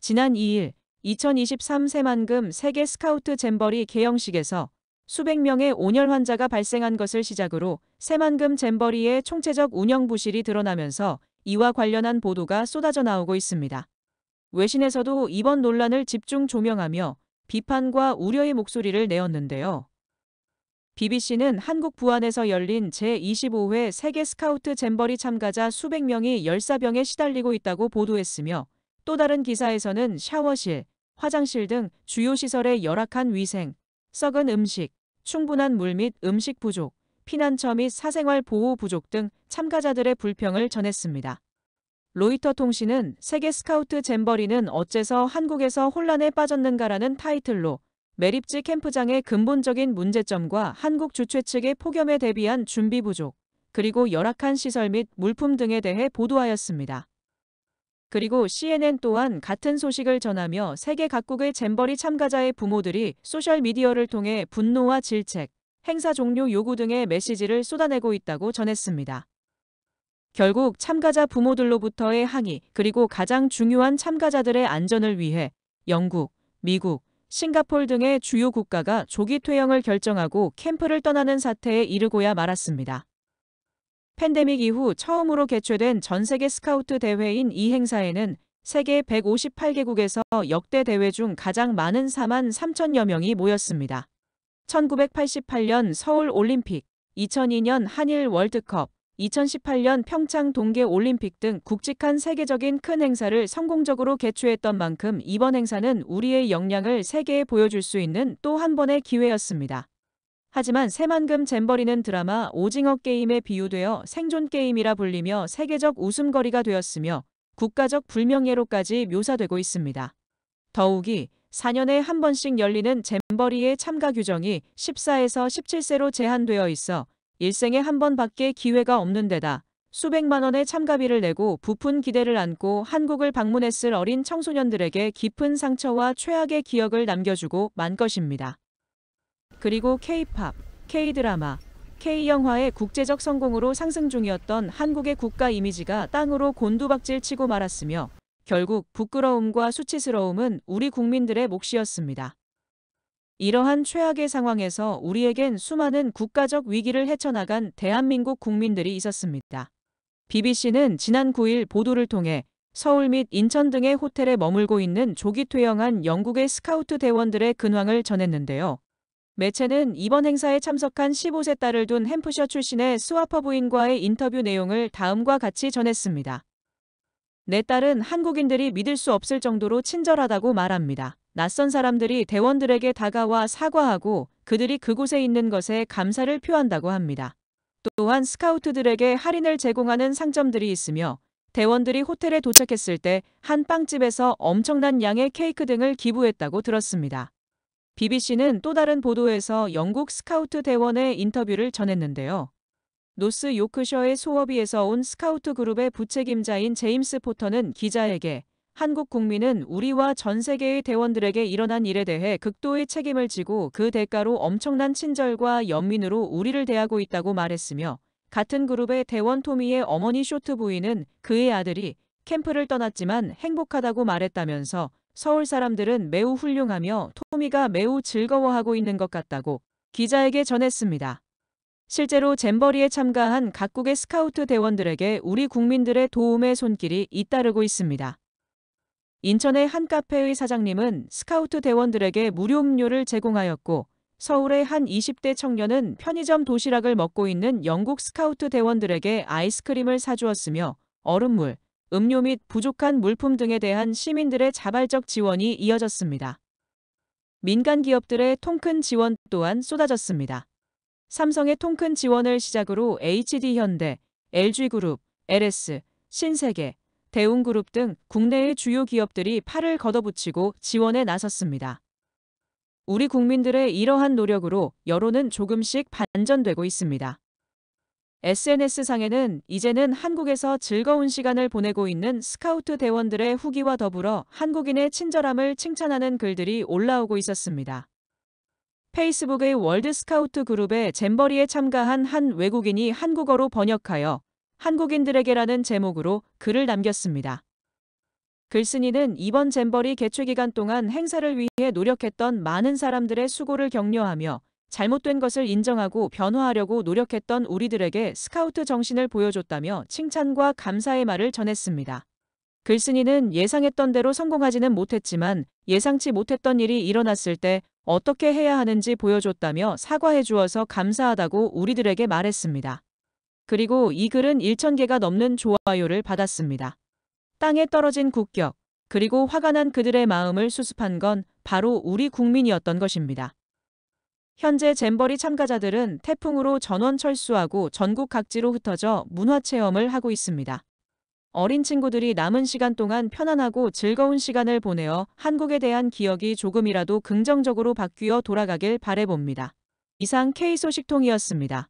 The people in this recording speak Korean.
지난 2일 2023 새만금 세계 스카우트 잼버리 개영식에서 수백 명의 온열 환자가 발생한 것을 시작으로 새만금 잼버리의 총체적 운영 부실이 드러나면서 이와 관련한 보도가 쏟아져 나오고 있습니다. 외신에서도 이번 논란을 집중 조명하며 비판과 우려의 목소리를 내었는데요. BBC는 한국 부안에서 열린 제25회 세계 스카우트 잼버리 참가자 수백 명이 열사병에 시달리고 있다고 보도했으며 또 다른 기사에서는 샤워실, 화장실 등 주요 시설의 열악한 위생, 썩은 음식, 충분한 물 및 음식 부족, 피난처 및 사생활 보호 부족 등 참가자들의 불평을 전했습니다. 로이터 통신은 세계 스카우트 잼버리는 어째서 한국에서 혼란에 빠졌는가라는 타이틀로 매립지 캠프장의 근본적인 문제점과 한국 주최 측의 폭염에 대비한 준비 부족, 그리고 열악한 시설 및 물품 등에 대해 보도하였습니다. 그리고 CNN 또한 같은 소식을 전하며 세계 각국의 잼버리 참가자의 부모들이 소셜미디어를 통해 분노와 질책, 행사 종료 요구 등의 메시지를 쏟아내고 있다고 전했습니다. 결국 참가자 부모들로부터의 항의, 그리고 가장 중요한 참가자들의 안전을 위해 영국, 미국, 싱가폴 등의 주요 국가가 조기 퇴영을 결정하고 캠프를 떠나는 사태에 이르고야 말았습니다. 팬데믹 이후 처음으로 개최된 전 세계 스카우트 대회인 이 행사에는 세계 158개국에서 역대 대회 중 가장 많은 4만 3천여 명이 모였습니다. 1988년 서울 올림픽, 2002년 한일 월드컵, 2018년 평창 동계 올림픽 등 굵직한 세계적인 큰 행사를 성공적으로 개최했던 만큼 이번 행사는 우리의 역량을 세계에 보여줄 수 있는 또 한 번의 기회였습니다. 하지만 새만금 잼버리는 드라마 오징어 게임에 비유되어 생존 게임이라 불리며 세계적 웃음거리가 되었으며 국가적 불명예로까지 묘사되고 있습니다. 더욱이 4년에 한 번씩 열리는 잼버리의 참가 규정이 14에서 17세로 제한되어 있어 일생에 한 번밖에 기회가 없는 데다 수백만 원의 참가비를 내고 부푼 기대를 안고 한국을 방문했을 어린 청소년들에게 깊은 상처와 최악의 기억을 남겨주고 만 것입니다. 그리고 K-팝, K-드라마, K-영화의 국제적 성공으로 상승 중이었던 한국의 국가 이미지가 땅으로 곤두박질 치고 말았으며 결국 부끄러움과 수치스러움은 우리 국민들의 몫이었습니다. 이러한 최악의 상황에서 우리에겐 수많은 국가적 위기를 헤쳐나간 대한민국 국민들이 있었습니다. BBC는 지난 9일 보도를 통해 서울 및 인천 등의 호텔에 머물고 있는 조기 퇴영한 영국의 스카우트 대원들의 근황을 전했는데요. 매체는 이번 행사에 참석한 15세 딸을 둔 햄프셔 출신의 스와퍼 부인과의 인터뷰 내용을 다음과 같이 전했습니다. 내 딸은 한국인들이 믿을 수 없을 정도로 친절하다고 말합니다. 낯선 사람들이 대원들에게 다가와 사과하고 그들이 그곳에 있는 것에 감사를 표한다고 합니다. 또한 스카우트들에게 할인을 제공하는 상점들이 있으며 대원들이 호텔에 도착했을 때 한 빵집에서 엄청난 양의 케이크 등을 기부했다고 들었습니다. BBC는 또 다른 보도에서 영국 스카우트 대원의 인터뷰를 전했는데요. 노스 요크셔의 소어비에서 온 스카우트 그룹의 부책임자인 제임스 포터는 기자에게 한국 국민은 우리와 전 세계의 대원들에게 일어난 일에 대해 극도의 책임을 지고 그 대가로 엄청난 친절과 연민으로 우리를 대하고 있다고 말했으며 같은 그룹의 대원 토미의 어머니 쇼트 부인은 그의 아들이 캠프를 떠났지만 행복하다고 말했다면서 서울 사람들은 매우 훌륭하며 토미가 매우 즐거워하고 있는 것 같다고 기자에게 전했습니다. 실제로 잼버리에 참가한 각국의 스카우트 대원들에게 우리 국민들의 도움의 손길이 잇따르고 있습니다. 인천의 한 카페의 사장님은 스카우트 대원들에게 무료 음료를 제공하였고 서울의 한 20대 청년은 편의점 도시락을 먹고 있는 영국 스카우트 대원들에게 아이스크림을 사주었으며 얼음물, 음료 및 부족한 물품 등에 대한 시민들의 자발적 지원이 이어졌습니다. 민간 기업들의 통큰 지원 또한 쏟아졌습니다. 삼성의 통큰 지원을 시작으로 HD현대, LG그룹, LS, 신세계, 대웅그룹 등 국내의 주요 기업들이 팔을 걷어붙이고 지원에 나섰습니다. 우리 국민들의 이러한 노력으로 여론은 조금씩 반전되고 있습니다. SNS상에는 이제는 한국에서 즐거운 시간을 보내고 있는 스카우트 대원들의 후기와 더불어 한국인의 친절함을 칭찬하는 글들이 올라오고 있었습니다. 페이스북의 월드 스카우트 그룹의 잼버리에 참가한 한 외국인이 한국어로 번역하여 한국인들에게라는 제목으로 글을 남겼습니다. 글쓴이는 이번 잼버리 개최 기간 동안 행사를 위해 노력했던 많은 사람들의 수고를 격려하며 잘못된 것을 인정하고 변화하려고 노력했던 우리들에게 스카우트 정신을 보여줬다며 칭찬과 감사의 말을 전했습니다. 글쓴이는 예상했던 대로 성공하지는 못했지만 예상치 못했던 일이 일어났을 때 어떻게 해야 하는지 보여줬다며 사과해 주어서 감사하다고 우리들에게 말했습니다. 그리고 이 글은 1,000개가 넘는 좋아요를 받았습니다. 땅에 떨어진 국격, 그리고 화가 난 그들의 마음을 수습한 건 바로 우리 국민이었던 것입니다. 현재 잼버리 참가자들은 태풍으로 전원 철수하고 전국 각지로 흩어져 문화체험을 하고 있습니다. 어린 친구들이 남은 시간 동안 편안하고 즐거운 시간을 보내어 한국에 대한 기억이 조금이라도 긍정적으로 바뀌어 돌아가길 바라봅니다. 이상 K소식통이었습니다.